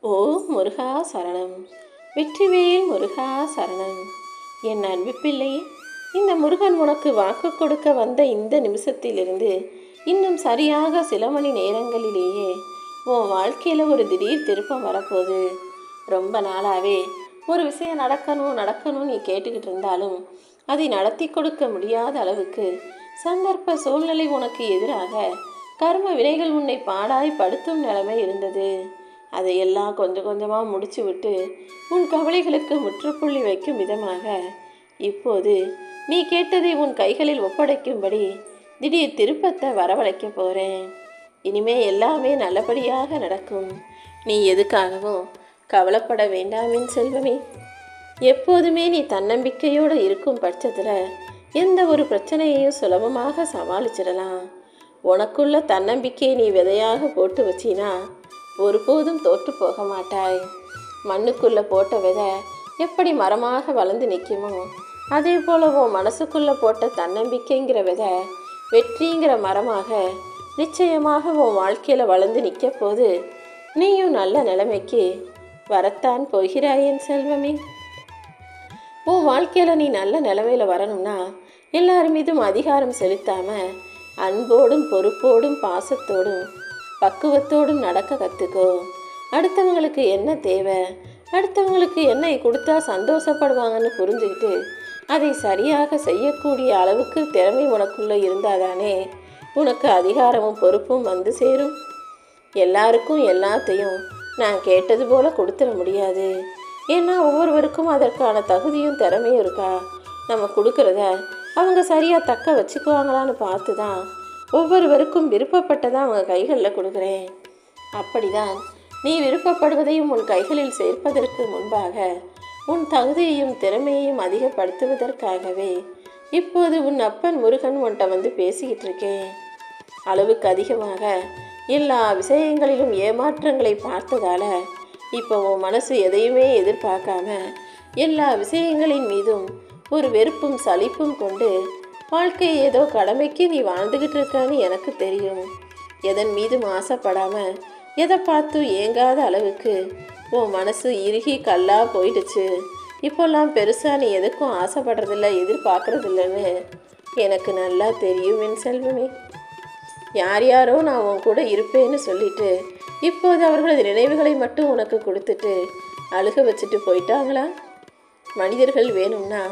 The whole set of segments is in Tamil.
ஓ முருகா சரணம். வெற்றிவேல் முருகா சரணம். என் அன்பு பிள்ளை, இந்த முருகன் உனக்கு வாக்கு கொடுக்க வந்த இந்த நிமிஷத்திலிருந்து இன்னும் சரியாக சில மணி நேரங்களிலேயே உன் வாழ்க்கையில் ஒரு திடீர் திருப்பம் வரப்போகுது. ரொம்ப நாளாகவே ஒரு விஷயம் நடக்கணும் நீ கேட்டுக்கிட்டு இருந்தாலும் அதை நடத்தி கொடுக்க முடியாத அளவுக்கு சந்தர்ப்ப சூழ்நிலை உனக்கு எதிராக கர்ம வினைகள் உன்னை பாடாய் படுத்தும் நிலைமை இருந்தது. அதையெல்லாம் கொஞ்சம் கொஞ்சமாக முடிச்சு விட்டு உன் கவலைகளுக்கு முற்றுப்புள்ளி வைக்கும் விதமாக இப்போது நீ கேட்டதை உன் கைகளில் ஒப்படைக்கும்படி திடீர் திருப்பத்தை வரவழைக்க போகிறேன். இனிமே எல்லாமே நல்லபடியாக நடக்கும். நீ எதுக்காகவும் கவலைப்பட வேண்டாமின் செல்வமே. எப்போதுமே நீ தன்னம்பிக்கையோடு இருக்கும் பட்சத்தில் எந்த ஒரு பிரச்சனையையும் சுலபமாக சமாளிச்சிடலாம். உனக்குள்ள தன்னம்பிக்கையை நீ விதையாக போட்டு வச்சினா ஒருபோதும் தோற்று போக மாட்டாய். மண்ணுக்குள்ளே போட்ட விதை எப்படி மரமாக வளர்ந்து நிற்குமோ அதே போல உன் மனசுக்குள்ளே போட்ட தன்னம்பிக்கைங்கிற விதை வெற்றிங்கிற மரமாக நிச்சயமாக உன் வாழ்க்கையில் வளர்ந்து நிற்க போது நீயும் நல்ல நிலைமைக்கு வரத்தான் போகிறாயேன் செல்வமே. உன் வாழ்க்கையில் நீ நல்ல நிலைமையில் வரணும்னா எல்லார் மீதும் அதிகாரம் செலுத்தாமல் அன்போடும் பொறுப்போடும் பாசத்தோடும் பக்குவத்தோடும் நடக்க கற்றுக்கோ. அடுத்தவங்களுக்கு என்ன தேவை, அடுத்தவங்களுக்கு என்ன கொடுத்தா சந்தோஷப்படுவாங்கன்னு புரிஞ்சுக்கிட்டு அதை சரியாக செய்யக்கூடிய அளவுக்கு திறமை உனக்குள்ளே இருந்தாதானே உனக்கு அதிகாரமும் பொறுப்பும் வந்து சேரும். எல்லாருக்கும் எல்லாத்தையும் நான் கேட்டது போல் கொடுத்துட முடியாது. ஏன்னா ஒவ்வொருவருக்கும் அதற்கான தகுதியும் திறமையும் இருக்கா. நம்ம கொடுக்குறத அவங்க சரியாக தக்க வச்சுக்குவாங்களான்னு பார்த்து தான் ஒவ்வொருவருக்கும் விருப்பப்பட்டதான் அவங்க கைகளில் கொடுக்குறேன். அப்படிதான் நீ விருப்பப்படுவதையும் உன் கைகளில் சேர்ப்பதற்கு முன்பாக உன் தகுதியையும் திறமையையும் அதிகப்படுத்துவதற்காகவே இப்போது உன் அப்பன் முருகன் உன்கிட்ட வந்து பேசிக்கிட்டு இருக்கேன். அளவுக்கு அதிகமாக எல்லா விஷயங்களிலும் ஏமாற்றங்களை பார்த்ததால இப்போ உன் மனசு எதையுமே எதிர்பார்க்காம எல்லா விஷயங்களின் மீதும் ஒரு வெறுப்பும் சலிப்பும் கொண்டு வாழ்க்கை ஏதோ கடமைக்கு நீ வாழ்ந்துக்கிட்டு இருக்கான்னு எனக்கு தெரியும். எதன் மீதும் ஆசைப்படாமல் எதை பார்த்து ஏங்காத அளவுக்கு உன் மனசு இறுகி கல்லாக போயிடுச்சு. இப்போல்லாம் பெருசாக நீ எதுக்கும் ஆசைப்படுறதில்ல, எதிர்பார்க்குறதில்லன்னு எனக்கு நல்லா தெரியும் என் செல்வமே. யார் யாரோ நான் உன் கூட இருப்பேன்னு சொல்லிட்டு இப்போது அவர்களது நினைவுகளை மட்டும் உனக்கு கொடுத்துட்டு அழுக வச்சுட்டு போயிட்டாங்களா? மனிதர்கள் வேணும்னா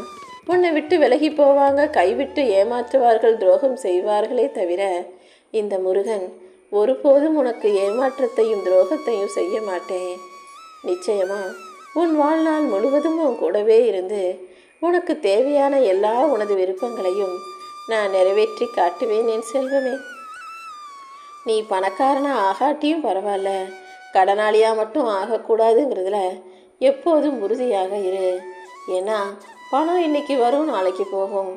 உன்னை விட்டு விலகி போவாங்க, கைவிட்டு ஏமாற்றுவார்கள், துரோகம் செய்வார்களே தவிர இந்த முருகன் ஒருபோதும் உனக்கு ஏமாற்றத்தையும் துரோகத்தையும் செய்ய மாட்டேன். நிச்சயமா உன் வாழ்நாள் முழுவதும் உன் கூடவே இருந்து உனக்கு தேவையான எல்லா உனது விருப்பங்களையும் நான் நிறைவேற்றி காட்டுவேன் என் செல்வமே. நீ பணக்காரனாக ஆகாட்டியும் பரவாயில்ல, கடனாளியாக மட்டும் ஆகக்கூடாதுங்கிறதுல எப்போதும் உறுதியாக இரு. ஏன்னா பணம் இன்னைக்கு வரும், நாளைக்கு போகும்.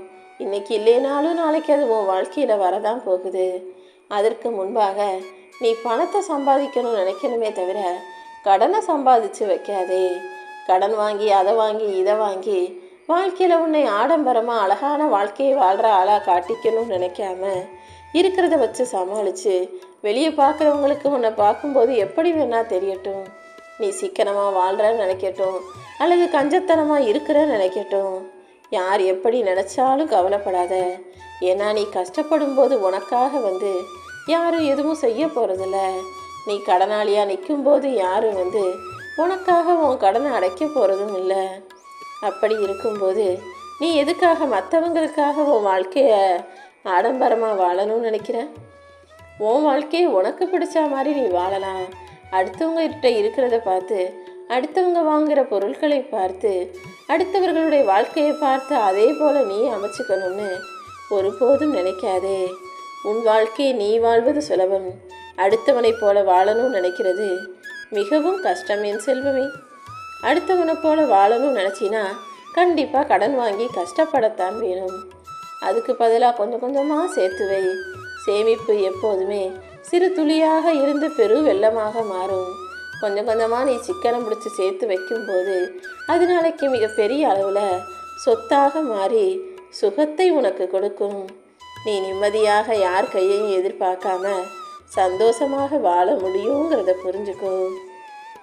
இன்னைக்கு இல்லைனாலும் நாளைக்கு அது உன் வாழ்க்கையில் வரதான் போகுது. அதற்கு முன்பாக நீ பணத்தை சம்பாதிக்கணும்னு நினைக்கணுமே தவிர கடனை சம்பாதிச்சு வைக்காதே. கடன் வாங்கி அதை வாங்கி இதை வாங்கி வாழ்க்கையில் உன்னை ஆடம்பரமாக அழகான வாழ்க்கையை வாழ்கிற ஆளாக காட்டிக்கணும்னு நினைக்காம இருக்கிறத வச்சு சமாளித்து வெளியே பார்க்குறவங்களுக்கு உன்னை பார்க்கும்போது எப்படி வேணா தெரியட்டும். நீ சிக்கனமாக வாழ்கிறன்னு நினைக்கட்டும் அல்லது கஞ்சத்தனமாக இருக்கிறன்னு நினைக்கட்டும். யார் எப்படி நினச்சாலும் கவலைப்படாத. ஏன்னா நீ கஷ்டப்படும் போது உனக்காக வந்து யாரும் எதுவும் செய்ய போகிறதில்ல. நீ கடனாளியாக நிற்கும்போது யாரும் வந்து உனக்காக உன் கடனை அடைக்க போகிறதும் இல்லை. அப்படி இருக்கும்போது நீ எதுக்காக மற்றவங்களுக்காக உன் வாழ்க்கையை ஆடம்பரமாக வாழணும்னு நினைக்கிற? உன் வாழ்க்கையை உனக்கு பிடிச்ச மாதிரி நீ வாழலாம். அடுத்தவங்ககிட்ட இருக்கிறத பார்த்து, அடுத்தவங்க வாங்குகிற பொருட்களை பார்த்து, அடுத்தவர்களுடைய வாழ்க்கையை பார்த்து அதே போல் நீ அமைச்சுக்கணும்னு ஒருபோதும் நினைக்காதே. உன் வாழ்க்கையை நீ வாழ்வது சுலபம், அடுத்தவனை போல வாழணும்னு நினைக்கிறது மிகவும் கஷ்டம் என் செல்வமே. அடுத்தவனை போல வாழணும்னு நினச்சினா கண்டிப்பாக கடன் வாங்கி கஷ்டப்படத்தான் வேணும். அதுக்கு பதிலாக கொஞ்சம் கொஞ்சமாக சேர்த்து வை. சேமிப்பு எப்போதுமே சிறு துளியாக இருந்து பெரு வெள்ளமாக மாறும். கொஞ்சம் கொஞ்சமாக நீ சிக்கனம் பிடிச்சி சேர்த்து வைக்கும்போது அது நாளைக்கு மிகப்பெரிய அளவில் சொத்தாக மாறி சுகத்தை உனக்கு கொடுக்கும். நீ நிம்மதியாக யார் கையையும் எதிர்பார்க்காம சந்தோஷமாக வாழ முடியுங்கிறத புரிஞ்சுக்கோ.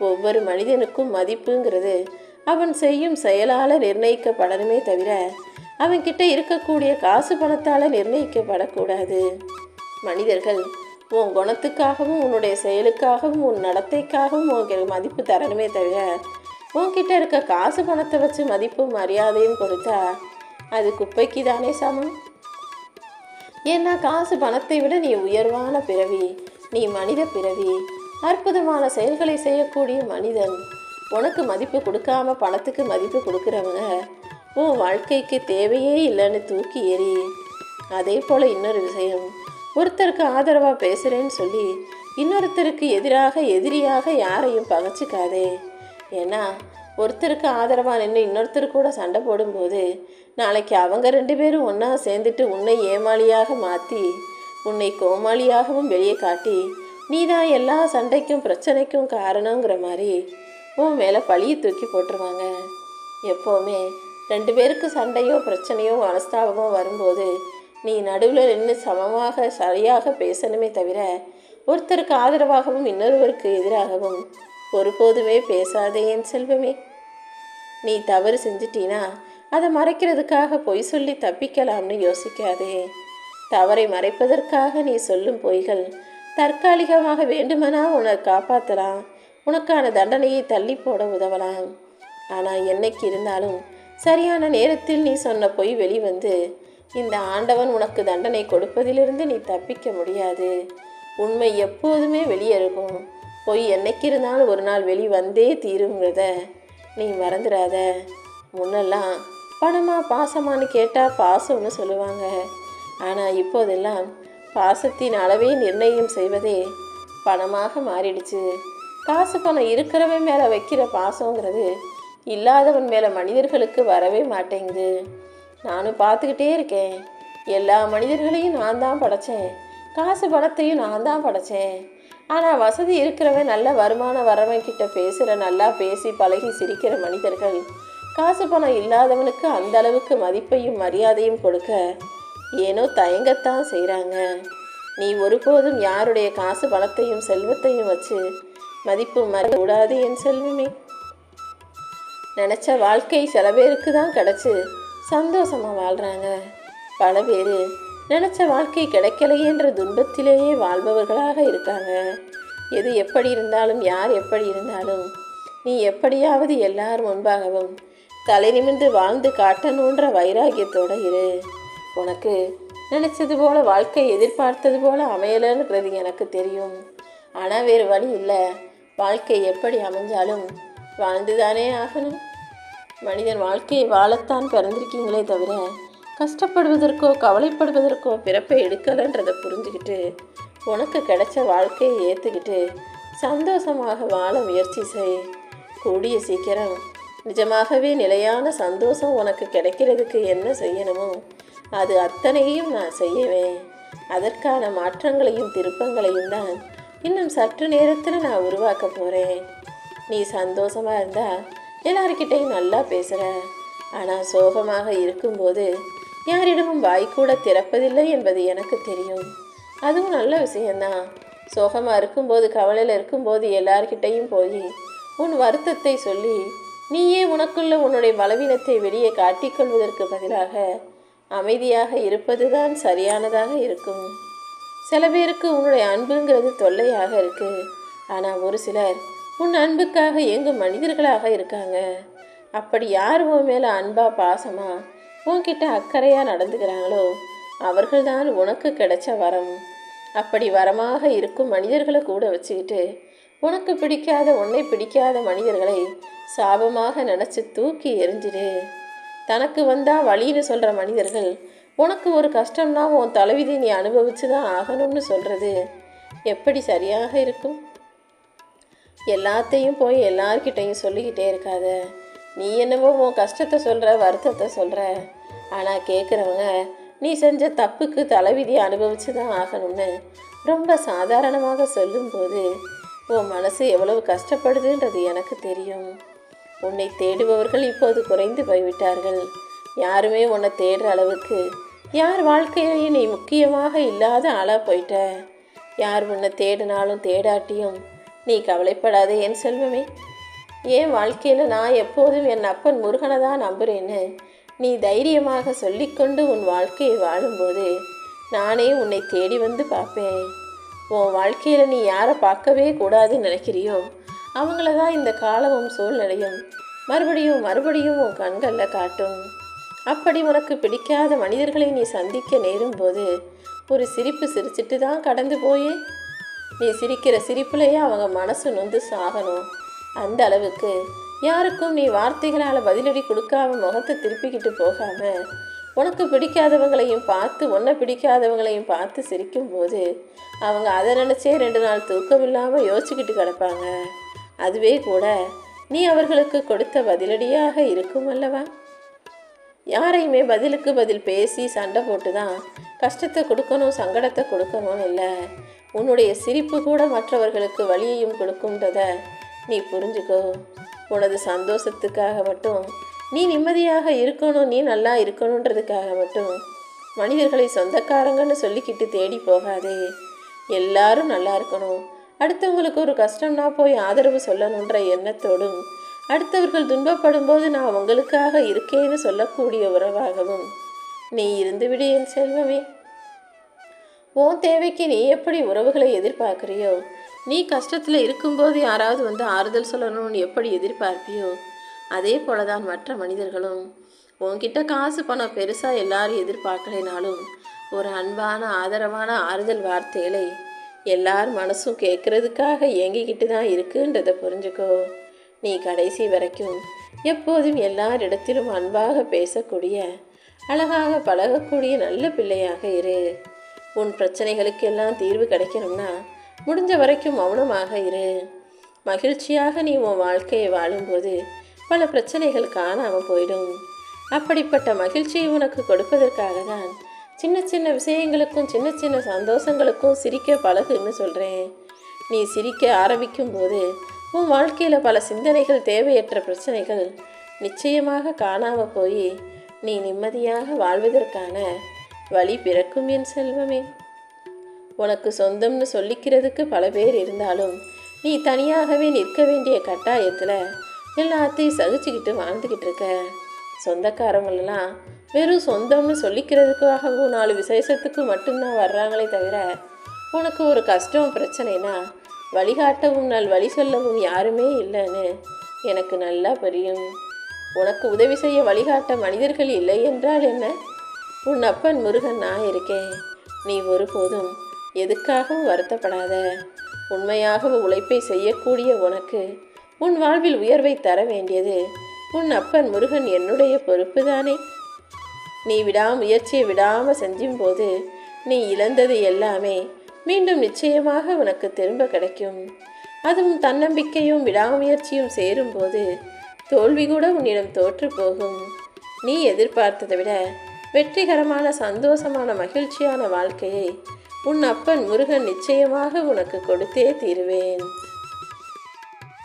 ஒவ்வொரு மனிதனுக்கும் மதிப்புங்கிறது அவன் செய்யும் செயலால் நிர்ணயிக்கப்படணுமே தவிர அவன்கிட்ட இருக்கக்கூடிய காசு பணத்தால் நிர்ணயிக்கப்படக்கூடாது. மனிதர்கள் உன் குணத்துக்காகவும் உன்னுடைய செயலுக்காகவும் உன் நடத்தைக்காகவும் உனக்கு மதிப்பு தரணுமே தவிர உன்கிட்ட இருக்க காசு பணத்தை வச்சு மதிப்பும் மரியாதையும் கொடுத்தா அது குப்பைக்கு தானே சமம். ஏன்னா காசு பணத்தை விட நீ உயர்வான பிறவி, நீ மனித பிறவி, அற்புதமான செயல்களை செய்யக்கூடிய மனிதன். உனக்கு மதிப்பு கொடுக்காம பணத்துக்கு மதிப்பு கொடுக்குறவங்க உன் வாழ்க்கைக்கு தேவையே இல்லைன்னு தூக்கி எறி. அதே போல் இன்னொரு விஷயம், ஒருத்தருக்கு ஆதரவாக பேசுகிறேன்னு சொல்லி இன்னொருத்தருக்கு எதிரியாக யாரையும் பகைச்சிக்காதே. ஏன்னா ஒருத்தருக்கு ஆதரவாக நின்று இன்னொருத்தர் கூட சண்டை போடும்போது நாளைக்கு அவங்க 2 பேரும் ஒன்றா சேர்ந்துட்டு உன்னை ஏமாளியாக மாற்றி உன்னை கோமாளியாகவும் வெளியே காட்டி நீ தான் எல்லா சண்டைக்கும் பிரச்சனைக்கும் காரணங்கிற மாதிரி உன் மேலே பழியை தூக்கி போட்டுருவாங்க. எப்போவுமே 2 பேருக்கு சண்டையோ பிரச்சனையோ மனஸ்தாபமோ வரும்போது நீ நடுவில் நின்று சமமாக சரியாக பேசணுமே தவிர ஒருத்தருக்கு ஆதரவாகவும் இன்னொருவருக்கு எதிராகவும் ஒருபோதுமே பேசாதே என் செல்வமே. நீ தவறு செஞ்சிட்டினா அதை மறைக்கிறதுக்காக பொய் சொல்லி தப்பிக்கலாம்னு யோசிக்காதே. தவறை மறைப்பதற்காக நீ சொல்லும் பொய்கள் தற்காலிகமாக வேண்டுமெனா உன்னை காப்பாற்றலாம், உனக்கான தண்டனையை தள்ளி போட உதவலாம். ஆனால் என்னைக்கு இருந்தாலும் சரியான நேரத்தில் நீ சொன்ன பொய் வெளிவந்து இந்த ஆண்டவன் உனக்கு தண்டனை கொடுப்பதிலிருந்து நீ தப்பிக்க முடியாது. உண்மை எப்போதுமே வெளியேறும். பொய் என்னைக்கு இருந்தாலும் ஒரு நாள் வெளிவந்தே தீருங்கிறத நீ மறந்துடாத. முன்னெல்லாம் பணமா பாசமானு கேட்டால் பாசம்னு சொல்லுவாங்க. ஆனால் இப்போதெல்லாம் பாசத்தின் அளவே நிர்ணயம் செய்வதே பணமாக மாறிடுச்சு. காசு பணம் இருக்கிறவன் மேலே வைக்கிற பாசங்கிறது இல்லாதவன் மேலே மனிதர்களுக்கு வரவே மாட்டேங்குது. நானும் பார்த்துக்கிட்டே இருக்கேன். எல்லா மனிதர்களையும் நான் தான் படைத்தேன், காசு பணத்தையும் நான் தான் படைத்தேன். ஆனால் வசதி இருக்கிறவன் நல்ல வருமானம் வரவன்கிட்ட பேசுகிற, நல்லா பேசி பழகி சிரிக்கிற மனிதர்கள் காசு பணம் இல்லாதவனுக்கு அந்த அளவுக்கு மதிப்பையும் மரியாதையும் கொடுக்க ஏனோ தயங்கத்தான் செய்கிறாங்க. நீ ஒருபோதும் யாருடைய காசு பணத்தையும் செல்வத்தையும் வச்சு மதிப்பு மறக்கூடாது என் செல்வமே. நினச்ச வாழ்க்கை சில பேருக்கு தான் கிடச்சி சந்தோஷமாக வாழ்கிறாங்க. பல பேர் நினச்ச வாழ்க்கை கிடைக்கலையேன்ற துன்பத்திலேயே வாழ்பவர்களாக இருக்காங்க. எது எப்படி இருந்தாலும் யார் எப்படி இருந்தாலும் நீ எப்படியாவது எல்லார் முன்பாகவும் தலை நிமிர்ந்து வாழ்ந்து காட்டணுன்ற வைராகியத்தோடு இரு. உனக்கு நினச்சது போல் வாழ்க்கை எதிர்பார்த்தது போல் அமையலைங்கிறது எனக்கு தெரியும். ஆனால் வேறு வழி இல்லை. வாழ்க்கை எப்படி அமைஞ்சாலும் வாழ்ந்துதானே ஆகணும். மனிதன் வாழ்க்கையை வாழத்தான் பிறந்திருக்கீங்களே தவிர கஷ்டப்படுவதற்கோ கவலைப்படுவதற்கோ பிறப்பை எடுக்கலைன்றதை புரிஞ்சுக்கிட்டு உனக்கு கிடைச்ச வாழ்க்கையை ஏற்றுக்கிட்டு சந்தோஷமாக வாழ முயற்சி செய். கூடிய சீக்கிரம் நிஜமாகவே நிலையான சந்தோஷம் உனக்கு கிடைக்கிறதுக்கு என்ன செய்யணுமோ அது அத்தனையும் நான் செய்யவேன். அதற்கான மாற்றங்களையும் திருப்பங்களையும் தான் இன்னும் சற்று நேரத்தில் நான் உருவாக்க போகிறேன். நீ சந்தோஷமாக இருந்தால் எல்லார்கிட்டையும் நல்லா பேசுகிற, ஆனால் சோகமாக இருக்கும்போது யாரிடமும் வாய்க்கூட திறப்பதில்லை என்பது எனக்கு தெரியும். அதுவும் நல்ல விஷயந்தான். சோகமாக இருக்கும்போது கவலையில் இருக்கும்போது எல்லார்கிட்டையும் போய் உன் வருத்தத்தை சொல்லி நீயே உனக்குள்ள உன்னுடைய பலவீனத்தை வெளியே காட்டிக்கொள்வதற்கு பதிலாக அமைதியாக இருப்பது தான் சரியானதாக இருக்கும். சில பேருக்கு உன்னுடைய அன்புங்கிறது தொல்லையாக இருக்குது. ஆனால் ஒரு சிலர் உன் அன்புக்காக எங்கும் மனிதர்களாக இருக்காங்க. அப்படி யார் உன் மேலே அன்பா பாசமா உன்கிட்ட அக்கறையாக நடந்துக்கிறாங்களோ அவர்கள்தான் உனக்கு கிடைச்ச வரம். அப்படி வரமாக இருக்கும் மனிதர்களை கூட வச்சுக்கிட்டு உனக்கு பிடிக்காத உன்னை பிடிக்காத மனிதர்களை சாபமாக நினச்சி தூக்கி எறிஞ்சிடு. தனக்கு வந்தால் வழின்னு சொல்கிற மனிதர்கள் உனக்கு ஒரு கஷ்டம்னா உன் தலைவிதி நீ அனுபவிச்சு தான் ஆகணும்னு சொல்கிறது எப்படி சரியாக இருக்கும்? எல்லாத்தையும் போய் எல்லார்கிட்டையும் சொல்லிக்கிட்டே இருக்காத. நீ என்னவோ உன் கஷ்டத்தை சொல்கிற, வருத்தத்தை சொல்கிற. ஆனால் கேட்குறவங்க நீ செஞ்ச தப்புக்கு தலைவிதி அனுபவிச்சு தான் ஆகணும்னு ரொம்ப சாதாரணமாக சொல்லும்போது உன் மனசு எவ்வளவு கஷ்டப்படுதுன்றது எனக்கு தெரியும். உன்னை தேடுபவர்கள் இப்போது குறைந்து போய்விட்டார்கள். யாருமே உன்னை தேடுற அளவுக்கு யார் வாழ்க்கையிலேயே நீ முக்கியமாக இல்லாத ஆளாக போயிட்ட. யார் உன்னை தேடினாலும் தேடாட்டியும் நீ கவலைப்படாதே என் செல்வமே. என் வாழ்க்கையில் நான் எப்போதும் என் அப்பன் முருகனை தான் நம்புகிறேன்னு நீ தைரியமாக சொல்லிக்கொண்டு உன் வாழ்க்கையை வாழும்போது நானே உன்னை தேடி வந்து பார்ப்பேன். உன் வாழ்க்கையில் நீ யாரை பார்க்கவே கூடாதுன்னு நினைக்கிறியோ அவங்கள தான் இந்த காலமும் சூழ்நிலையும் மறுபடியும் மறுபடியும் உன் கண்களில் காட்டும். அப்படி உனக்கு பிடிக்காத மனிதர்களை நீ சந்திக்க நேரும்போது ஒரு சிரிப்பு சிரிச்சிட்டு தான் கடந்து போயே. நீ சிரிக்கிற சிரிப்புலையே அவங்க மனசு நொந்து சாகணும். அந்த அளவுக்கு யாருக்கும் நீ வார்த்தைகளால் பதிலடி கொடுக்காம முகத்தை திருப்பிக்கிட்டு போகாம உனக்கு பிடிக்காதவங்களையும் பார்த்து உன்னை பிடிக்காதவங்களையும் பார்த்து சிரிக்கும்போது அவங்க அதை நினச்சே 2 நாள் தூக்கம் இல்லாமல் யோசிச்சுக்கிட்டு கிடப்பாங்க. அதுவே கூட நீ அவர்களுக்கு கொடுத்த பதிலடியாக இருக்கும் அல்லவா? யாரையுமே பதிலுக்கு பதில் பேசி சண்டை போட்டு தான் கஷ்டத்தை கொடுக்கணும் சங்கடத்தை கொடுக்கணும்னு இல்லை. உன்னுடைய சிரிப்பு கூட மற்றவர்களுக்கு வலியையும் கொடுக்கும்ன்றத நீ புரிஞ்சுக்கோ. உனது சந்தோஷத்துக்காக மட்டும் நீ நிம்மதியாக இருக்கணும், நீ நல்லா இருக்கணுன்றதுக்காக மட்டும் மனிதர்களை சொந்தக்காரங்கன்னு சொல்லிக்கிட்டு தேடி போகாதே. எல்லாரும் நல்லா இருக்கணும், அடுத்தவங்களுக்கு ஒரு கஷ்டம்னா போய் ஆதரவு சொல்லணுன்ற எண்ணத்தோடும் அடுத்தவர்கள் துன்பப்படும் போது நான் உங்களுக்காக இருக்கேன்னு சொல்லக்கூடிய உறவாகவும் நீ இருந்துவிடு என் செல்வமே. உன் தேவைக்கு நீ எப்படி உறவுகளை எதிர்பார்க்குறியோ, நீ கஷ்டத்தில் இருக்கும்போது யாராவது வந்து ஆறுதல் சொல்லணும்னு எப்படி எதிர்பார்ப்பியோ அதே போல தான் மற்ற மனிதர்களும். உன்கிட்ட காசு பணம் பெருசாக எல்லாரும் எதிர்பார்க்கலைனாலும் ஒரு அன்பான ஆதரவான ஆறுதல் வார்த்தைகளை எல்லார் மனசும் கேட்குறதுக்காக இயங்கிக்கிட்டு தான் இருக்குன்றதை புரிஞ்சுக்கோ. நீ கடைசி வரைக்கும் எப்போதும் எல்லாரிடத்திலும் அன்பாக பேசக்கூடிய அழகாக பழகக்கூடிய நல்ல பிள்ளையாக இரு. உன் பிரச்சனைகளுக்கு எல்லாம் தீர்வு கிடைக்கணும்னா முடிஞ்ச வரைக்கும் மௌனமாக இரு. மகிழ்ச்சியாக நீ உன் வாழ்க்கையை வாழும்போது பல பிரச்சனைகள் காணாமல் போயிடும். அப்படிப்பட்ட மகிழ்ச்சியை உனக்கு கொடுப்பதற்காக தான் சின்ன சின்ன விஷயங்களுக்கும் சின்ன சின்ன சந்தோஷங்களுக்கும் சிரிக்க பழகுன்னு சொல்கிறேன். நீ சிரிக்க ஆரம்பிக்கும் போது உன் வாழ்க்கையில் பல சிந்தனைகள் தேவையற்ற பிரச்சனைகள் நிச்சயமாக காணாமல் போய் நீ நிம்மதியாக வாழ்வதற்கான வழி பிறக்கும் என் செல்வமே. உனக்கு சொந்தம்னு சொல்லிக்கிறதுக்கு பல பேர் இருந்தாலும் நீ தனியாகவே நிற்க வேண்டிய கட்டாயத்தில் எல்லாத்தையும் சகிச்சுக்கிட்டு வாழ்ந்துக்கிட்டு இருக்க. சொந்தக்காரங்களெல்லாம் வெறும் சொந்தம்னு சொல்லிக்கிறதுக்காகவும் 4 விசேஷத்துக்கு மட்டும்தான் வர்றாங்களே தவிர உனக்கு ஒரு கஷ்டம் பிரச்சனைனா வழிகாட்டவும் வழி சொல்லவும் யாருமே இல்லைன்னு எனக்கு நல்லா புரியும். உனக்கு உதவி செய்ய வழிகாட்ட மனிதர்கள் இல்லை என்றால் என்ன? உன் அப்பன் முருகன் நான் இருக்கேன். நீ ஒருபோதும் எதுக்காகவும் வருத்தப்படாத. உண்மையாக உழைப்பை செய்யக்கூடிய உனக்கு உன் வாழ்வில் உயர்வை தர வேண்டியது உன் அப்பன் முருகன் என்னுடைய பொறுப்பு தானே. நீ விடாமுயற்சியை விடாமல் செஞ்சும்போது நீ இழந்தது எல்லாமே மீண்டும் நிச்சயமாக உனக்கு திரும்ப கிடைக்கும். அதுவும் தன்னம்பிக்கையும் விடாமுயற்சியும் சேரும்போது தோல்வி கூட உன்னிடம் தோற்று போகும். நீ எதிர்பார்த்ததை விட வெற்றிகரமான சந்தோஷமான மகிழ்ச்சியான வாழ்க்கையை உன் அப்பன் முருகன் நிச்சயமாக உனக்கு கொடுத்தே தீருவேன்.